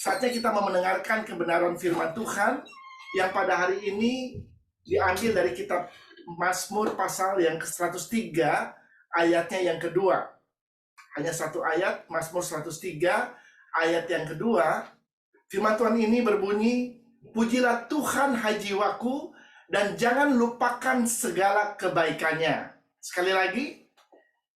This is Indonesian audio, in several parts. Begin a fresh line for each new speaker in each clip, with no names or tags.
Saatnya kita mau mendengarkan kebenaran firman Tuhan yang pada hari ini diambil dari kitab Mazmur pasal yang ke-103, ayatnya yang kedua. Hanya satu ayat, Mazmur 103, ayat yang kedua. Firman Tuhan ini berbunyi, "Pujilah Tuhan hai jiwaku, dan jangan lupakan segala kebaikannya." Sekali lagi,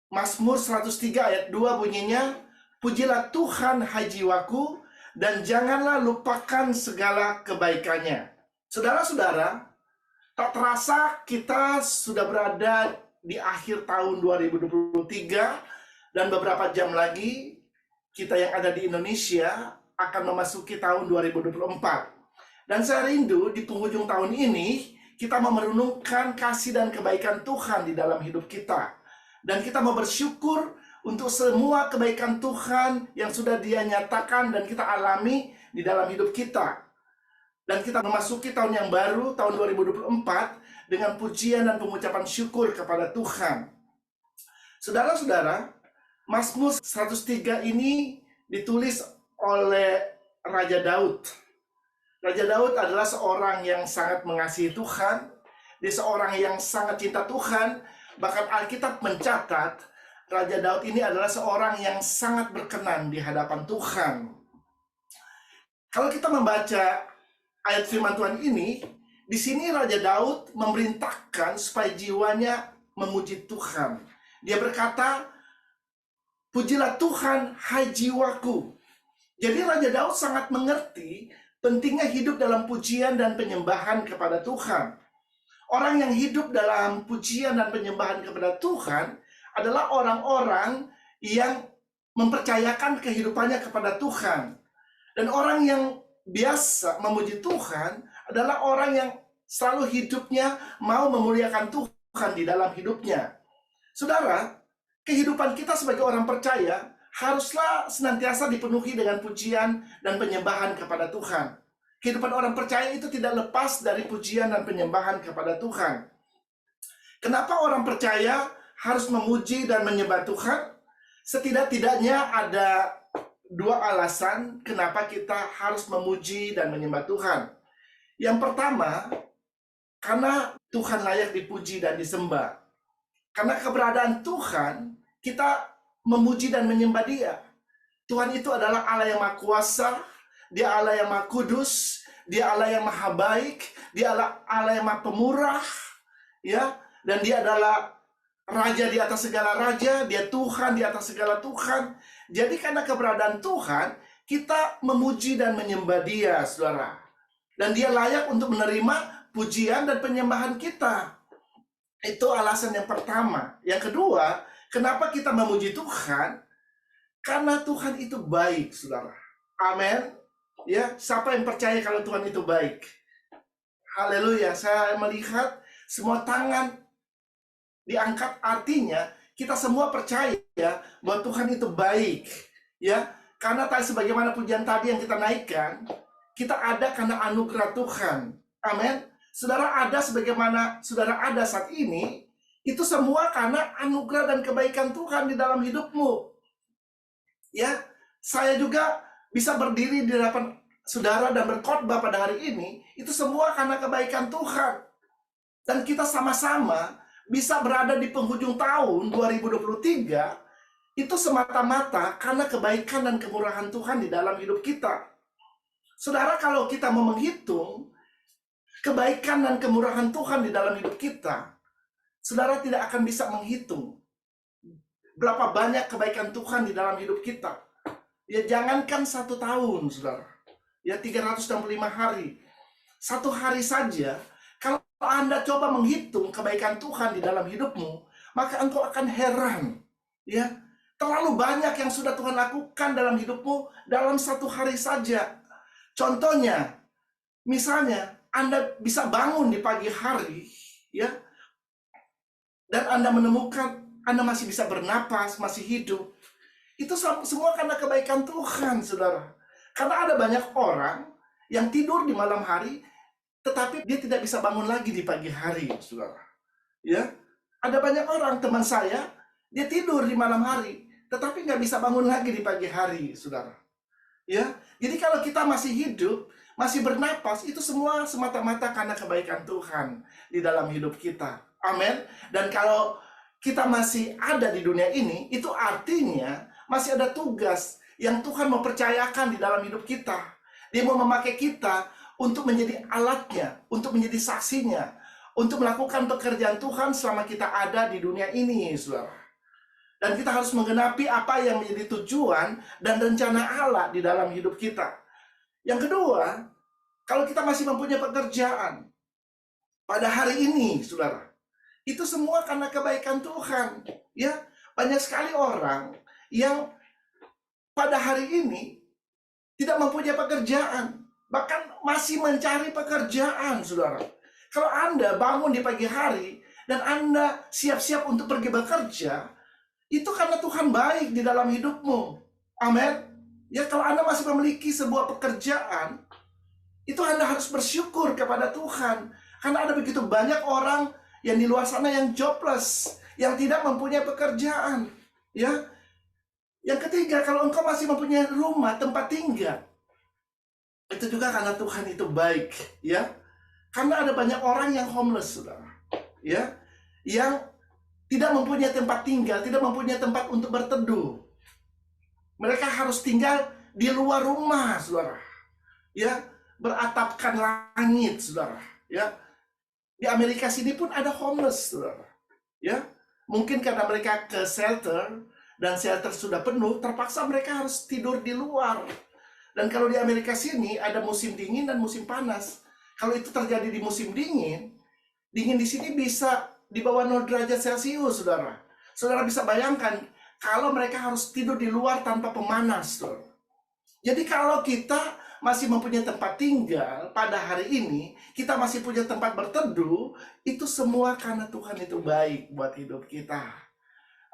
Mazmur 103 ayat 2 bunyinya, "Pujilah Tuhan hai jiwaku, dan janganlah lupakan segala kebaikannya." Saudara-saudara, tak terasa kita sudah berada di akhir tahun 2023, dan beberapa jam lagi kita yang ada di Indonesia akan memasuki tahun 2024. Dan saya rindu di penghujung tahun ini kita mau merenungkan kasih dan kebaikan Tuhan di dalam hidup kita. Dan kita mau bersyukur untuk semua kebaikan Tuhan yang sudah Dia nyatakan dan kita alami di dalam hidup kita. Dan kita memasuki tahun yang baru, tahun 2024, dengan pujian dan pengucapan syukur kepada Tuhan. Saudara-saudara, Mazmur 103 ini ditulis oleh Raja Daud. Raja Daud adalah seorang yang sangat mengasihi Tuhan. Dia seorang yang sangat cinta Tuhan. Bahkan Alkitab mencatat, Raja Daud ini adalah seorang yang sangat berkenan di hadapan Tuhan. Kalau kita membaca ayat firman Tuhan ini, di sini Raja Daud memerintahkan supaya jiwanya memuji Tuhan. Dia berkata, "Pujilah Tuhan, hai jiwaku." Jadi Raja Daud sangat mengerti pentingnya hidup dalam pujian dan penyembahan kepada Tuhan. Orang yang hidup dalam pujian dan penyembahan kepada Tuhan adalah orang-orang yang mempercayakan kehidupannya kepada Tuhan. Dan orang yang biasa memuji Tuhan adalah orang yang selalu hidupnya mau memuliakan Tuhan di dalam hidupnya. Saudara, kehidupan kita sebagai orang percaya haruslah senantiasa dipenuhi dengan pujian dan penyembahan kepada Tuhan. Kehidupan orang percaya itu tidak lepas dari pujian dan penyembahan kepada Tuhan. Kenapa orang percaya harus memuji dan menyembah Tuhan? Setidak-tidaknya ada dua alasan kenapa kita harus memuji dan menyembah Tuhan. Yang pertama, karena Tuhan layak dipuji dan disembah. Karena keberadaan Tuhan, kita memuji dan menyembah Dia. Tuhan itu adalah Allah yang Maha Kuasa, Dia Allah yang Maha Kudus, Dia Allah yang Maha Baik, Dia Allah yang Maha Pemurah, ya, dan Dia adalah Raja di atas segala raja, Dia Tuhan di atas segala Tuhan. Jadi karena keberadaan Tuhan, kita memuji dan menyembah Dia, saudara. Dan Dia layak untuk menerima pujian dan penyembahan kita. Itu alasan yang pertama. Yang kedua, kenapa kita memuji Tuhan? Karena Tuhan itu baik, saudara. Amin. Ya, siapa yang percaya kalau Tuhan itu baik? Haleluya. Saya melihat semua tangan diangkat, artinya kita semua percaya bahwa Tuhan itu baik, ya. Karena tadi sebagaimana pujian tadi yang kita naikkan, kita ada karena anugerah Tuhan. Amin. Saudara ada sebagaimana saudara ada saat ini, itu semua karena anugerah dan kebaikan Tuhan di dalam hidupmu. Ya, saya juga bisa berdiri di hadapan saudara dan berkhotbah pada hari ini, itu semua karena kebaikan Tuhan. Dan kita sama-sama bisa berada di penghujung tahun 2023 itu semata-mata karena kebaikan dan kemurahan Tuhan di dalam hidup kita. Saudara, kalau kita mau menghitung kebaikan dan kemurahan Tuhan di dalam hidup kita, saudara tidak akan bisa menghitung berapa banyak kebaikan Tuhan di dalam hidup kita. Ya, jangankan 1 tahun, saudara. Ya, 365 hari. 1 hari saja, kalau Anda coba menghitung kebaikan Tuhan di dalam hidupmu, maka engkau akan heran. Ya, terlalu banyak yang sudah Tuhan lakukan dalam hidupmu dalam 1 hari saja. Contohnya, misalnya Anda bisa bangun di pagi hari, ya, dan Anda menemukan Anda masih bisa bernapas, masih hidup. Itu semua karena kebaikan Tuhan, saudara. Karena ada banyak orang yang tidur di malam hari, tetapi dia tidak bisa bangun lagi di pagi hari, saudara. Ya, ada banyak orang, teman saya, dia tidur di malam hari, tetapi nggak bisa bangun lagi di pagi hari, saudara. Ya, jadi kalau kita masih hidup, masih bernapas, itu semua semata-mata karena kebaikan Tuhan di dalam hidup kita. Amin. Dan kalau kita masih ada di dunia ini, itu artinya masih ada tugas yang Tuhan mau percayakan di dalam hidup kita. Dia mau memakai kita untuk menjadi alatnya, untuk menjadi saksinya, untuk melakukan pekerjaan Tuhan selama kita ada di dunia ini, saudara. Dan kita harus menggenapi apa yang menjadi tujuan dan rencana Allah di dalam hidup kita. Yang kedua, kalau kita masih mempunyai pekerjaan pada hari ini, saudara, itu semua karena kebaikan Tuhan. Ya, banyak sekali orang yang pada hari ini tidak mempunyai pekerjaan, bahkan masih mencari pekerjaan, saudara. Kalau Anda bangun di pagi hari dan Anda siap-siap untuk pergi bekerja, itu karena Tuhan baik di dalam hidupmu. Amin. Ya, kalau Anda masih memiliki sebuah pekerjaan, itu Anda harus bersyukur kepada Tuhan. Karena ada begitu banyak orang yang di luar sana yang jobless, yang tidak mempunyai pekerjaan. Ya. Yang ketiga, kalau engkau masih mempunyai rumah, tempat tinggal, itu juga karena Tuhan itu baik, ya. Karena ada banyak orang yang homeless, saudara. Ya. Yang tidak mempunyai tempat tinggal, tidak mempunyai tempat untuk berteduh. Mereka harus tinggal di luar rumah, saudara. Ya, beratapkan langit, saudara. Ya, di Amerika sini pun ada homeless, saudara. Ya, mungkin karena mereka ke shelter dan shelter sudah penuh, terpaksa mereka harus tidur di luar. Dan kalau di Amerika sini ada musim dingin dan musim panas. Kalau itu terjadi di musim dingin, dingin di sini bisa di bawah 0 derajat Celcius, saudara. Saudara bisa bayangkan kalau mereka harus tidur di luar tanpa pemanas, saudara. Jadi kalau kita masih mempunyai tempat tinggal pada hari ini, kita masih punya tempat berteduh, itu semua karena Tuhan itu baik buat hidup kita.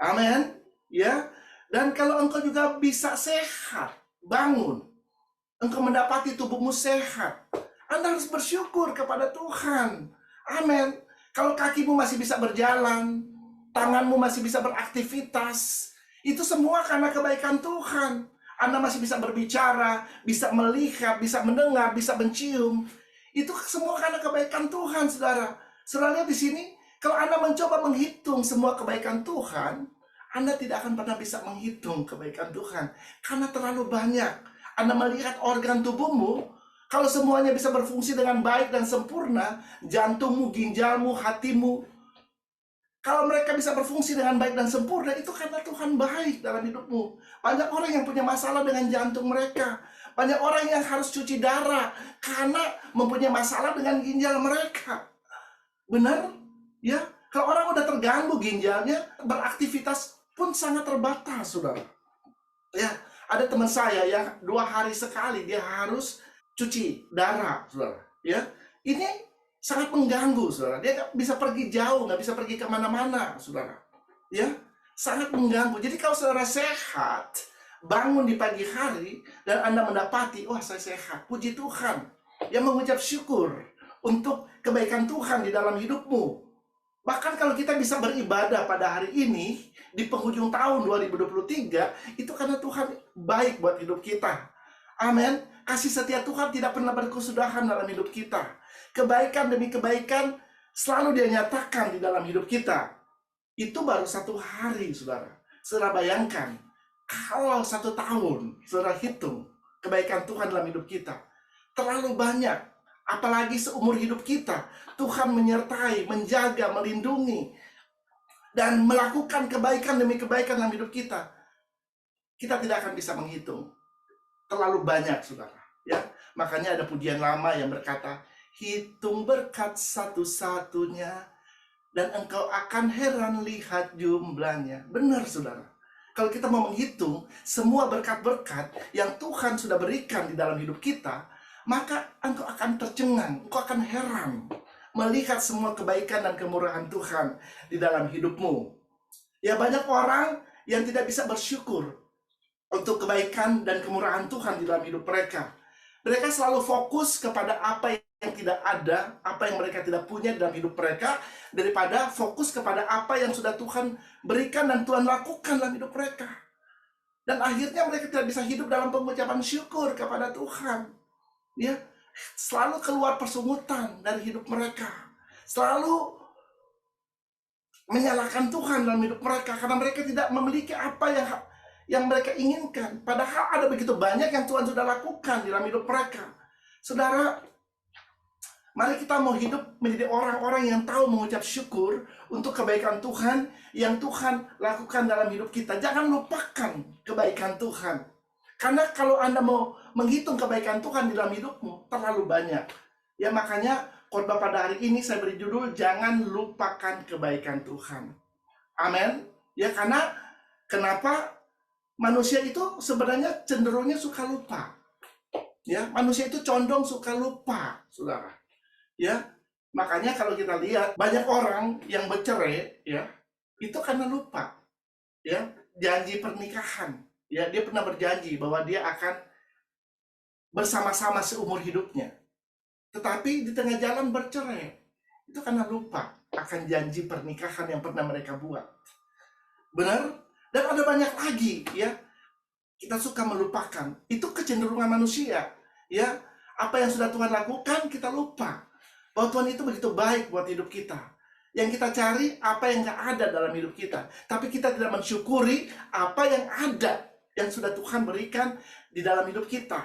Amin. Ya. Dan kalau engkau juga bisa sehat, bangun, engkau mendapati tubuhmu sehat, Anda harus bersyukur kepada Tuhan. Amin. Kalau kakimu masih bisa berjalan, tanganmu masih bisa beraktivitas, itu semua karena kebaikan Tuhan. Anda masih bisa berbicara, bisa melihat, bisa mendengar, bisa mencium. Itu semua karena kebaikan Tuhan, saudara. Saudara lihat di sini, kalau Anda mencoba menghitung semua kebaikan Tuhan, Anda tidak akan pernah bisa menghitung kebaikan Tuhan. Karena terlalu banyak. Anda melihat organ tubuhmu, kalau semuanya bisa berfungsi dengan baik dan sempurna, jantungmu, ginjalmu, hatimu, kalau mereka bisa berfungsi dengan baik dan sempurna, itu karena Tuhan baik dalam hidupmu. Banyak orang yang punya masalah dengan jantung mereka. Banyak orang yang harus cuci darah karena mempunyai masalah dengan ginjal mereka. Benar? Ya, kalau orang udah terganggu ginjalnya, beraktivitas pun sangat terbatas, saudara. Ya, ada teman saya yang 2 hari sekali dia harus cuci darah, saudara. Ya, ini sangat mengganggu, saudara. Dia nggak bisa pergi jauh, nggak bisa pergi kemana-mana, saudara. Ya, sangat mengganggu. Jadi kalau saudara sehat, bangun di pagi hari dan Anda mendapati, wah saya sehat, puji Tuhan. Yang mengucap syukur untuk kebaikan Tuhan di dalam hidupmu. Bahkan kalau kita bisa beribadah pada hari ini, di penghujung tahun 2023, itu karena Tuhan baik buat hidup kita. Amin. Kasih setia Tuhan tidak pernah berkesudahan dalam hidup kita. Kebaikan demi kebaikan selalu Dia nyatakan di dalam hidup kita. Itu baru 1 hari, saudara. Saudara bayangkan, kalau 1 tahun, saudara hitung kebaikan Tuhan dalam hidup kita. Terlalu banyak. Apalagi seumur hidup kita, Tuhan menyertai, menjaga, melindungi, dan melakukan kebaikan demi kebaikan dalam hidup kita. Kita tidak akan bisa menghitung. Terlalu banyak, saudara. Ya, makanya ada pujian lama yang berkata, hitung berkat satu-satunya, dan engkau akan heran lihat jumlahnya. Benar, saudara. Kalau kita mau menghitung semua berkat-berkat yang Tuhan sudah berikan di dalam hidup kita, maka engkau akan tercengang, engkau akan heran melihat semua kebaikan dan kemurahan Tuhan di dalam hidupmu. Ya, banyak orang yang tidak bisa bersyukur untuk kebaikan dan kemurahan Tuhan di dalam hidup mereka. Mereka selalu fokus kepada apa yang tidak ada, apa yang mereka tidak punya dalam hidup mereka, daripada fokus kepada apa yang sudah Tuhan berikan dan Tuhan lakukan dalam hidup mereka. Dan akhirnya mereka tidak bisa hidup dalam pengucapan syukur kepada Tuhan. Ya, selalu keluar persungutan dari hidup mereka. Selalu menyalahkan Tuhan dalam hidup mereka karena mereka tidak memiliki apa yang mereka inginkan. Padahal ada begitu banyak yang Tuhan sudah lakukan di dalam hidup mereka. Saudara, mari kita mau hidup menjadi orang-orang yang tahu mengucap syukur untuk kebaikan Tuhan yang Tuhan lakukan dalam hidup kita. Jangan lupakan kebaikan Tuhan. Karena kalau Anda mau menghitung kebaikan Tuhan di dalam hidupmu, terlalu banyak. Ya, makanya khotbah pada hari ini saya beri judul, jangan lupakan kebaikan Tuhan. Amin. Ya, karena kenapa manusia itu sebenarnya cenderungnya suka lupa. Ya, manusia itu condong suka lupa, saudara. Ya, makanya kalau kita lihat banyak orang yang bercerai, ya, itu karena lupa. Ya, janji pernikahan. Ya, dia pernah berjanji bahwa dia akan bersama-sama seumur hidupnya. Tetapi di tengah jalan bercerai. Itu karena lupa akan janji pernikahan yang pernah mereka buat. Benar? Dan ada banyak lagi, ya. Kita suka melupakan. Itu kecenderungan manusia, ya. Apa yang sudah Tuhan lakukan kita lupa. Bahwa Tuhan itu begitu baik buat hidup kita. Yang kita cari apa yang gak ada dalam hidup kita. Tapi kita tidak mensyukuri apa yang ada yang sudah Tuhan berikan di dalam hidup kita.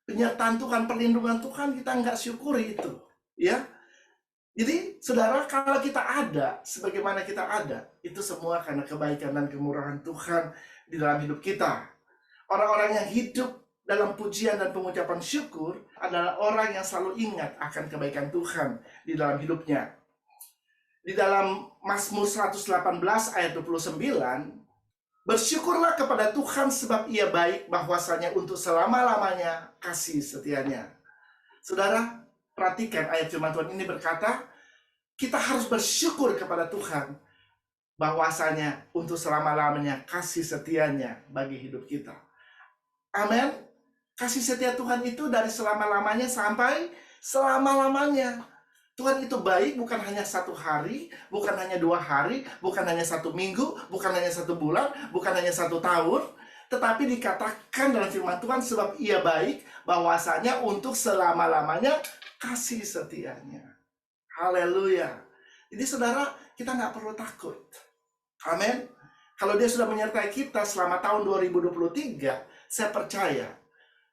Penyertaan Tuhan, perlindungan Tuhan, kita nggak syukuri itu, ya. Jadi, saudara, kalau kita ada, sebagaimana kita ada, itu semua karena kebaikan dan kemurahan Tuhan di dalam hidup kita. Orang-orang yang hidup dalam pujian dan pengucapan syukur adalah orang yang selalu ingat akan kebaikan Tuhan di dalam hidupnya. Di dalam Mazmur 118 ayat 29, bersyukurlah kepada Tuhan sebab Ia baik, bahwasanya untuk selama-lamanya kasih setianya. Saudara, perhatikan ayat firman Tuhan ini berkata, kita harus bersyukur kepada Tuhan bahwasanya untuk selama-lamanya kasih setianya bagi hidup kita. Amin. Kasih setia Tuhan itu dari selama-lamanya sampai selama-lamanya. Tuhan itu baik bukan hanya 1 hari, bukan hanya 2 hari, bukan hanya 1 minggu, bukan hanya 1 bulan, bukan hanya 1 tahun, tetapi dikatakan dalam firman Tuhan sebab Ia baik, bahwasanya untuk selama-lamanya kasih setianya. Haleluya. Jadi saudara, kita nggak perlu takut. Amin. Kalau Dia sudah menyertai kita selama tahun 2023, saya percaya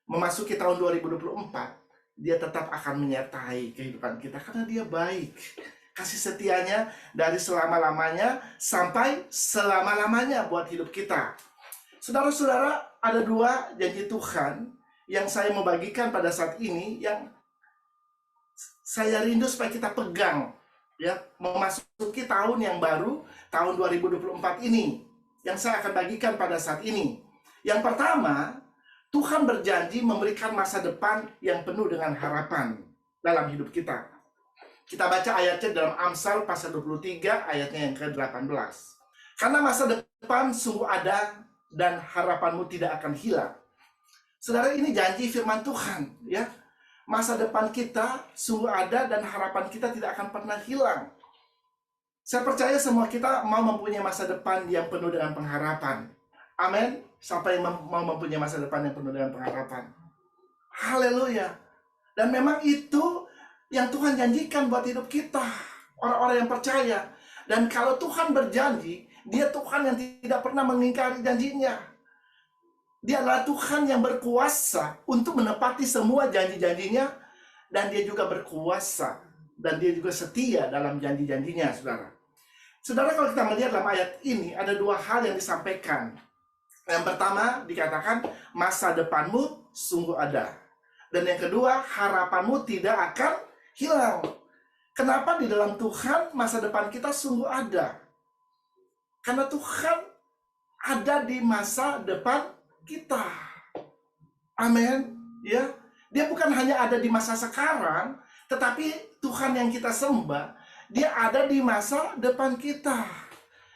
memasuki tahun 2024, Dia tetap akan menyertai kehidupan kita karena Dia baik. Kasih setianya dari selama-lamanya sampai selama-lamanya buat hidup kita. Saudara-saudara, ada 2 janji Tuhan yang saya mau bagikan pada saat ini yang saya rindu supaya kita pegang, ya, memasuki tahun yang baru, tahun 2024 ini, yang saya akan bagikan pada saat ini. Yang pertama, Tuhan berjanji memberikan masa depan yang penuh dengan harapan dalam hidup kita. Kita baca ayatnya dalam Amsal pasal 23 ayatnya yang ke-18. Karena masa depan sungguh ada dan harapanmu tidak akan hilang. Saudara, ini janji firman Tuhan, ya. Masa depan kita sungguh ada dan harapan kita tidak akan pernah hilang. Saya percaya semua kita mau mempunyai masa depan yang penuh dengan pengharapan. Amin. Sampai mau mempunyai masa depan yang penuh dengan pengharapan. Haleluya. Dan memang itu yang Tuhan janjikan buat hidup kita, orang-orang yang percaya. Dan kalau Tuhan berjanji, Dia Tuhan yang tidak pernah mengingkari janjinya. Dia adalah Tuhan yang berkuasa untuk menepati semua janji-janjinya. Dan Dia juga berkuasa. Dan Dia juga setia dalam janji-janjinya, saudara. Saudara, kalau kita melihat dalam ayat ini, ada 2 hal yang disampaikan. Yang pertama dikatakan masa depanmu sungguh ada. Dan yang kedua, harapanmu tidak akan hilang. Kenapa di dalam Tuhan masa depan kita sungguh ada? Karena Tuhan ada di masa depan kita. Amin. Ya, Dia bukan hanya ada di masa sekarang, tetapi Tuhan yang kita sembah, Dia ada di masa depan kita.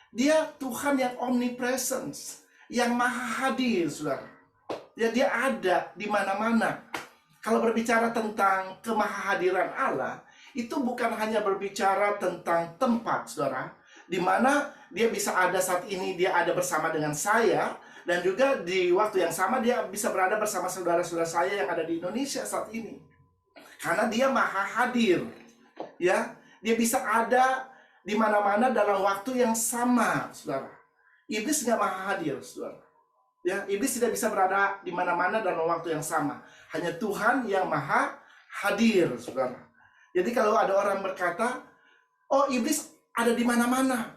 Dia Tuhan yang omnipresence, yang maha hadir, saudara. Ya, Dia ada di mana-mana. Kalau berbicara tentang kemahahadiran Allah, itu bukan hanya berbicara tentang tempat, saudara, di mana Dia bisa ada saat ini, Dia ada bersama dengan saya, Dan juga di waktu yang sama dia bisa berada bersama saudara-saudara saya yang ada di Indonesia saat ini. Karena dia maha hadir. Ya, dia bisa ada di mana-mana dalam waktu yang sama, saudara. Iblis nggak maha hadir, saudara. Ya, iblis tidak bisa berada di mana-mana dalam waktu yang sama. Hanya Tuhan yang maha hadir, saudara. Jadi kalau ada orang berkata, oh iblis ada di mana-mana.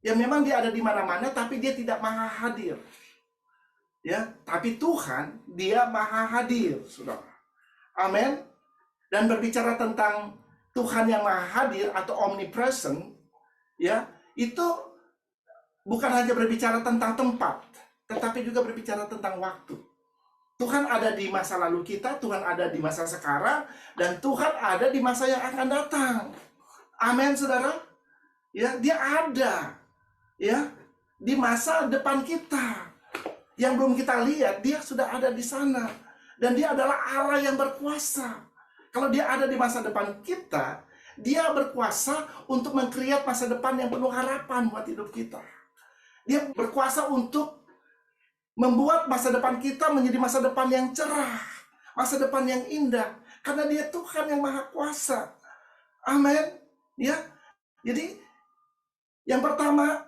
Ya memang dia ada di mana-mana, tapi dia tidak maha hadir. Ya, tapi Tuhan dia maha hadir, saudara. Amin. Dan berbicara tentang Tuhan yang maha hadir atau omnipresent, ya itu bukan hanya berbicara tentang tempat, tetapi juga berbicara tentang waktu. Tuhan ada di masa lalu kita, Tuhan ada di masa sekarang, dan Tuhan ada di masa yang akan datang. Amin, saudara. Ya, dia ada. Ya, di masa depan kita yang belum kita lihat, dia sudah ada di sana, dan dia adalah Allah yang berkuasa. Kalau dia ada di masa depan kita, dia berkuasa untuk mengkreat masa depan yang penuh harapan buat hidup kita. Dia berkuasa untuk membuat masa depan kita menjadi masa depan yang cerah, masa depan yang indah, karena dia Tuhan yang maha kuasa. Amin. Ya, jadi yang pertama,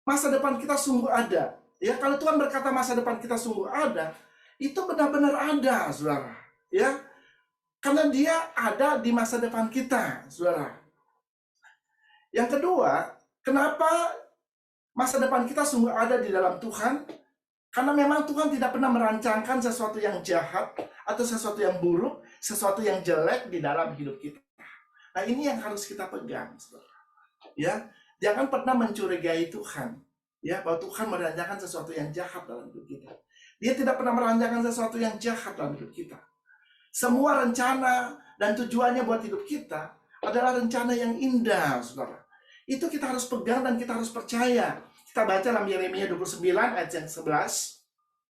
masa depan kita sungguh ada. Ya, kalau Tuhan berkata masa depan kita sungguh ada, itu benar-benar ada, saudara. Ya, karena dia ada di masa depan kita, saudara. Yang kedua, kenapa masa depan kita sungguh ada di dalam Tuhan? Karena memang Tuhan tidak pernah merancangkan sesuatu yang jahat atau sesuatu yang buruk, sesuatu yang jelek di dalam hidup kita. Nah, ini yang harus kita pegang, saudara. Ya, jangan pernah mencurigai Tuhan, ya, bahwa Tuhan merancangkan sesuatu yang jahat dalam hidup kita. Dia tidak pernah merancangkan sesuatu yang jahat dalam hidup kita. Semua rencana dan tujuannya buat hidup kita adalah rencana yang indah, saudara. Itu kita harus pegang dan kita harus percaya. Kita baca dalam Yeremia 29 ayat yang 11.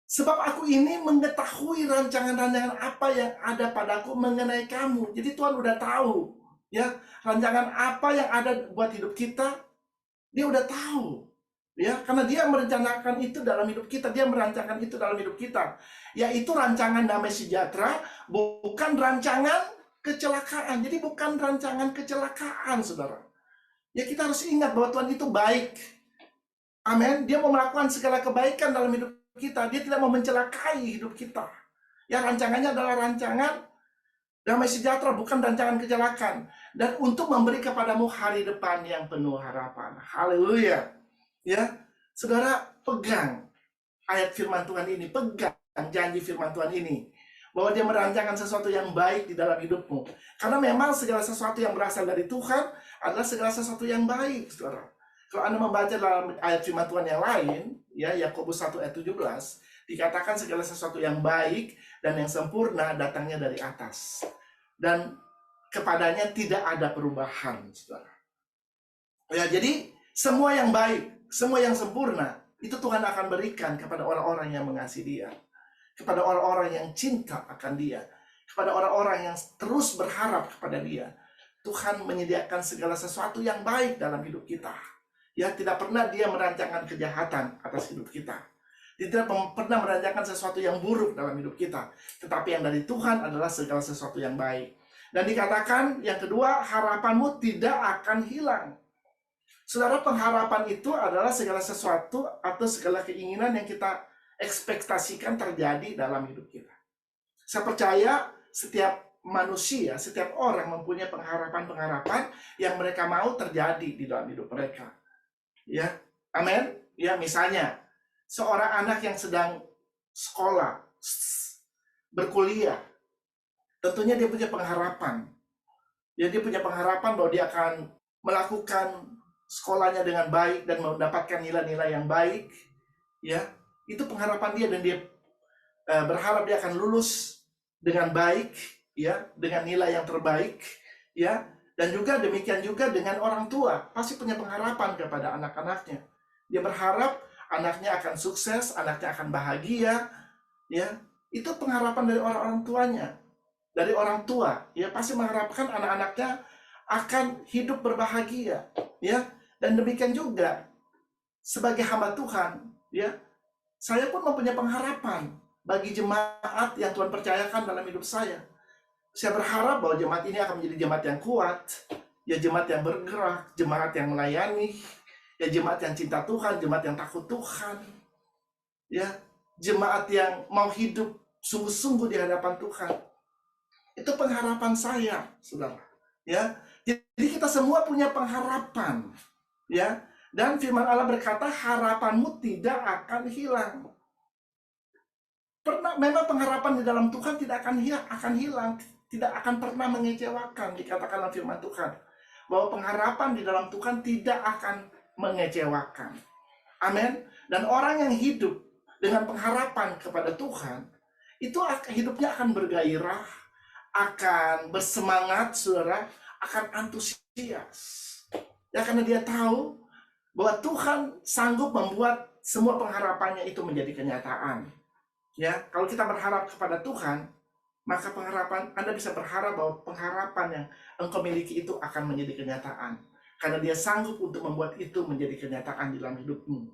Sebab aku ini mengetahui rancangan-rancangan apa yang ada padaku mengenai kamu. Jadi Tuhan udah tahu, ya, rancangan apa yang ada buat hidup kita. Dia udah tahu, ya, karena dia merencanakan itu dalam hidup kita, dia merancangkan itu dalam hidup kita, yaitu rancangan damai sejahtera, bukan rancangan kecelakaan. Jadi bukan rancangan kecelakaan, saudara. Ya, kita harus ingat bahwa Tuhan itu baik. Amin. Dia mau melakukan segala kebaikan dalam hidup kita. Dia tidak mau mencelakai hidup kita. Ya, rancangannya adalah rancangan damai sejahtera, bukan rancangan kecelakaan. Dan untuk memberi kepadamu hari depan yang penuh harapan. Haleluya. Ya, saudara, pegang ayat firman Tuhan ini. Pegang janji firman Tuhan ini. Bahwa dia merancangkan sesuatu yang baik di dalam hidupmu. Karena memang segala sesuatu yang berasal dari Tuhan adalah segala sesuatu yang baik, saudara. Kalau Anda membaca dalam ayat firman Tuhan yang lain, ya, Yakobus 1 ayat 17, dikatakan segala sesuatu yang baik dan yang sempurna datangnya dari atas. Dan kepadanya tidak ada perubahan, saudara. Ya, jadi semua yang baik, semua yang sempurna, itu Tuhan akan berikan kepada orang-orang yang mengasihi Dia. Kepada orang-orang yang cinta akan Dia. Kepada orang-orang yang terus berharap kepada Dia. Tuhan menyediakan segala sesuatu yang baik dalam hidup kita. Ya, tidak pernah dia merancangkan kejahatan atas hidup kita. Dia tidak pernah merancangkan sesuatu yang buruk dalam hidup kita. Tetapi yang dari Tuhan adalah segala sesuatu yang baik. Dan dikatakan yang kedua, harapanmu tidak akan hilang. Saudara, pengharapan itu adalah segala sesuatu atau segala keinginan yang kita ekspektasikan terjadi dalam hidup kita. Saya percaya setiap manusia, setiap orang mempunyai pengharapan-pengharapan yang mereka mau terjadi di dalam hidup mereka. Ya, amin. Ya, misalnya seorang anak yang sedang sekolah, berkuliah, tentunya dia punya pengharapan. Ya, dia punya pengharapan bahwa dia akan melakukan sekolahnya dengan baik dan mendapatkan nilai-nilai yang baik. Ya, itu pengharapan dia, dan dia berharap dia akan lulus dengan baik, ya, dengan nilai yang terbaik, ya. Dan juga demikian juga dengan orang tua, pasti punya pengharapan kepada anak-anaknya. Dia berharap anaknya akan sukses, anaknya akan bahagia, ya. Itu pengharapan dari orang-orang tuanya. Dari orang tua, ya, pasti mengharapkan anak-anaknya akan hidup berbahagia, ya. Dan demikian juga sebagai hamba Tuhan, ya. Saya pun mempunyai pengharapan bagi jemaat yang Tuhan percayakan dalam hidup saya. Saya berharap bahwa jemaat ini akan menjadi jemaat yang kuat, ya jemaat yang bergerak, jemaat yang melayani, ya jemaat yang cinta Tuhan, jemaat yang takut Tuhan, ya jemaat yang mau hidup sungguh-sungguh di hadapan Tuhan. Itu pengharapan saya, saudara. Ya, jadi kita semua punya pengharapan, ya. Dan firman Allah berkata, harapanmu tidak akan hilang. Memang pengharapan di dalam Tuhan tidak akan hilang, tidak akan pernah mengecewakan. Dikatakan dalam firman Tuhan bahwa pengharapan di dalam Tuhan tidak akan mengecewakan. Amin. Dan orang yang hidup dengan pengharapan kepada Tuhan, itu hidupnya akan bergairah, akan bersemangat, saudara, akan antusias. Ya, karena dia tahu bahwa Tuhan sanggup membuat semua pengharapannya itu menjadi kenyataan. Ya, kalau kita berharap kepada Tuhan, maka pengharapan Anda bisa berharap bahwa pengharapan yang engkau miliki itu akan menjadi kenyataan. Karena dia sanggup untuk membuat itu menjadi kenyataan di dalam hidupmu.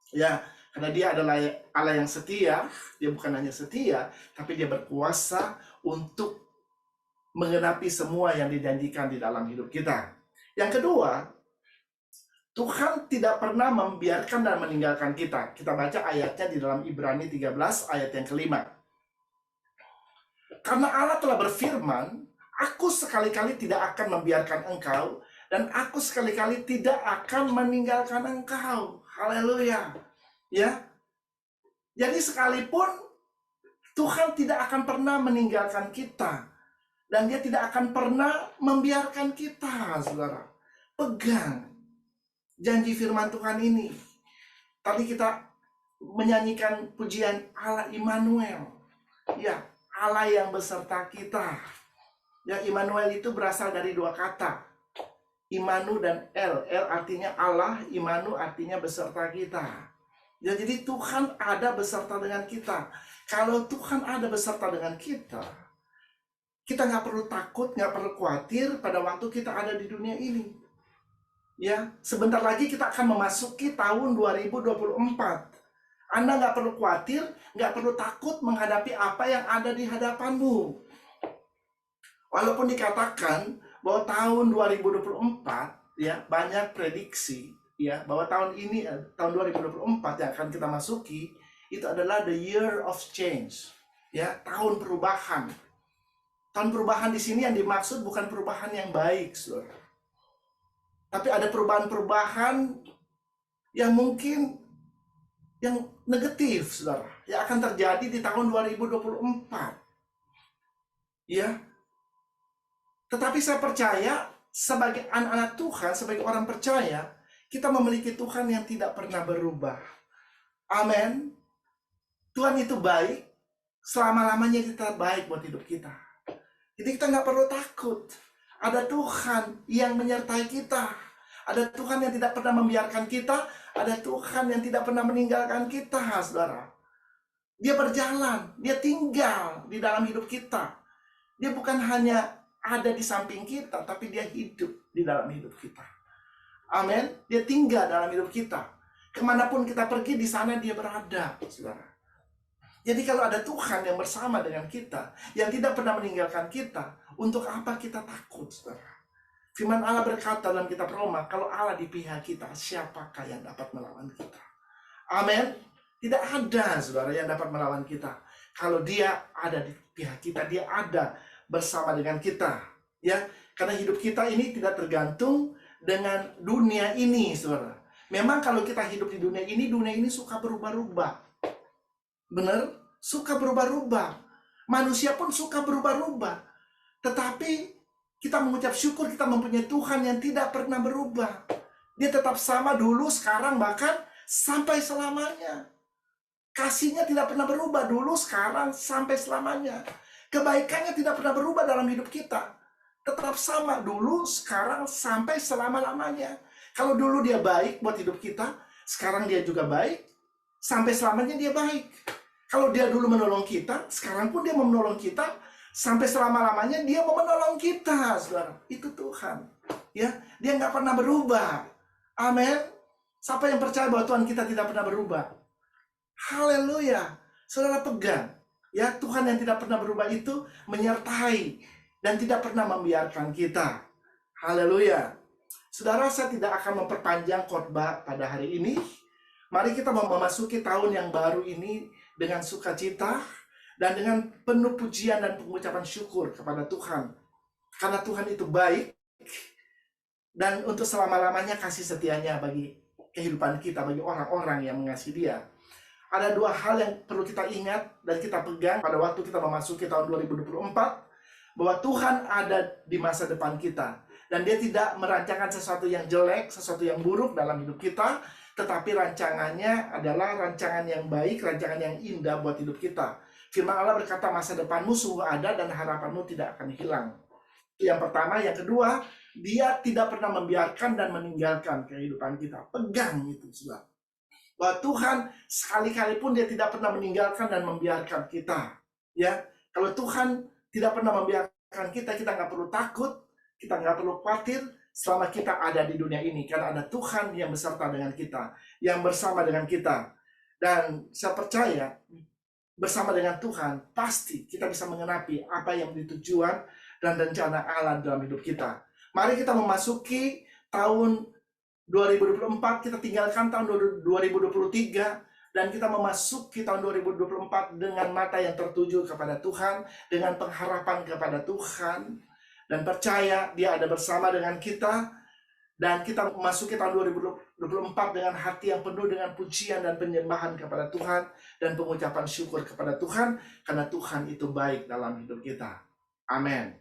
Ya, karena dia adalah Allah yang setia, dia bukan hanya setia, tapi dia berkuasa untuk menggenapi semua yang dijanjikan di dalam hidup kita. Yang kedua, Tuhan tidak pernah membiarkan dan meninggalkan kita. Kita baca ayatnya di dalam Ibrani 13 ayat yang kelima. Karena Allah telah berfirman, aku sekali-kali tidak akan membiarkan engkau, dan aku sekali-kali tidak akan meninggalkan engkau. Haleluya. Ya. Jadi sekalipun Tuhan tidak akan pernah meninggalkan kita, dan dia tidak akan pernah membiarkan kita, saudara. Pegang janji firman Tuhan ini. Tadi kita menyanyikan pujian Allah Immanuel. Ya, Allah yang beserta kita. Ya, Immanuel itu berasal dari dua kata. Immanu dan El. El artinya Allah, Immanu artinya beserta kita. Ya, jadi Tuhan ada beserta dengan kita. Kalau Tuhan ada beserta dengan kita nggak perlu takut, nggak perlu khawatir pada waktu kita ada di dunia ini. Ya, sebentar lagi kita akan memasuki tahun 2024. Anda nggak perlu khawatir, nggak perlu takut menghadapi apa yang ada di hadapanmu. Walaupun dikatakan bahwa tahun 2024, ya banyak prediksi, ya bahwa tahun ini, tahun 2024 yang akan kita masuki, itu adalah the year of change, ya tahun perubahan. Tahun perubahan di sini yang dimaksud bukan perubahan yang baik, saudara. Tapi ada perubahan-perubahan yang mungkin yang negatif, saudara, yang akan terjadi di tahun 2024. Ya. Tetapi saya percaya sebagai anak-anak Tuhan, sebagai orang percaya, kita memiliki Tuhan yang tidak pernah berubah. Amin. Tuhan itu baik, selama-lamanya kita baik buat hidup kita. Jadi kita nggak perlu takut. Ada Tuhan yang menyertai kita. Ada Tuhan yang tidak pernah membiarkan kita. Ada Tuhan yang tidak pernah meninggalkan kita, saudara. Dia berjalan, dia tinggal di dalam hidup kita. Dia bukan hanya ada di samping kita, tapi dia hidup di dalam hidup kita. Amin. Dia tinggal dalam hidup kita. Kemanapun kita pergi, di sana dia berada, saudara. Jadi kalau ada Tuhan yang bersama dengan kita, yang tidak pernah meninggalkan kita, untuk apa kita takut, saudara? Firman Allah berkata dalam kitab Roma, kalau Allah di pihak kita, siapakah yang dapat melawan kita? Amin. Tidak ada, saudara, yang dapat melawan kita. Kalau dia ada di pihak kita, dia ada bersama dengan kita. Ya, karena hidup kita ini tidak tergantung dengan dunia ini, saudara. Memang kalau kita hidup di dunia ini suka berubah-ubah. Benar? Suka berubah-ubah. Manusia pun suka berubah-ubah. Tetapi kita mengucap syukur kita mempunyai Tuhan yang tidak pernah berubah. Dia tetap sama dulu, sekarang, bahkan sampai selamanya. Kasihnya tidak pernah berubah dulu, sekarang, sampai selamanya. Kebaikannya tidak pernah berubah dalam hidup kita. Tetap sama dulu, sekarang, sampai selama-lamanya. Kalau dulu dia baik buat hidup kita, sekarang dia juga baik, sampai selamanya dia baik. Kalau dia dulu menolong kita, sekarang pun dia mau menolong kita, sampai selama-lamanya dia mau menolong kita, saudara. Itu Tuhan. Ya, dia nggak pernah berubah. Amin. Siapa yang percaya bahwa Tuhan kita tidak pernah berubah? Haleluya. Saudara pegang. Ya, Tuhan yang tidak pernah berubah itu menyertai dan tidak pernah membiarkan kita. Haleluya. Saudara, saya tidak akan memperpanjang khotbah pada hari ini. Mari kita memasuki tahun yang baru ini dengan sukacita dan dengan penuh pujian dan pengucapan syukur kepada Tuhan. Karena Tuhan itu baik dan untuk selama-lamanya kasih setianya bagi kehidupan kita, bagi orang-orang yang mengasihi Dia. Ada dua hal yang perlu kita ingat dan kita pegang pada waktu kita memasuki tahun 2024, bahwa Tuhan ada di masa depan kita. Dan Dia tidak merancangkan sesuatu yang jelek, sesuatu yang buruk dalam hidup kita, tetapi rancangannya adalah rancangan yang baik, rancangan yang indah buat hidup kita. Firman Allah berkata, masa depanmu sungguh ada dan harapanmu tidak akan hilang. Yang pertama. Yang kedua, Dia tidak pernah membiarkan dan meninggalkan kehidupan kita. Pegang itu, saudara. Bahwa Tuhan sekali-kali pun Dia tidak pernah meninggalkan dan membiarkan kita. Ya, kalau Tuhan tidak pernah membiarkan kita, kita nggak perlu takut, kita nggak perlu khawatir selama kita ada di dunia ini, karena ada Tuhan yang beserta dengan kita, yang bersama dengan kita. Dan saya percaya bersama dengan Tuhan pasti kita bisa mengenapi apa yang menjadi tujuan dan rencana Allah dalam hidup kita. Mari kita memasuki tahun 2024, kita tinggalkan tahun 2023 dan kita memasuki tahun 2024 dengan mata yang tertuju kepada Tuhan, dengan pengharapan kepada Tuhan, dan percaya Dia ada bersama dengan kita. Dan kita memasuki tahun 2024 dengan hati yang penuh dengan pujian dan penyembahan kepada Tuhan dan pengucapan syukur kepada Tuhan, karena Tuhan itu baik dalam hidup kita. Amin.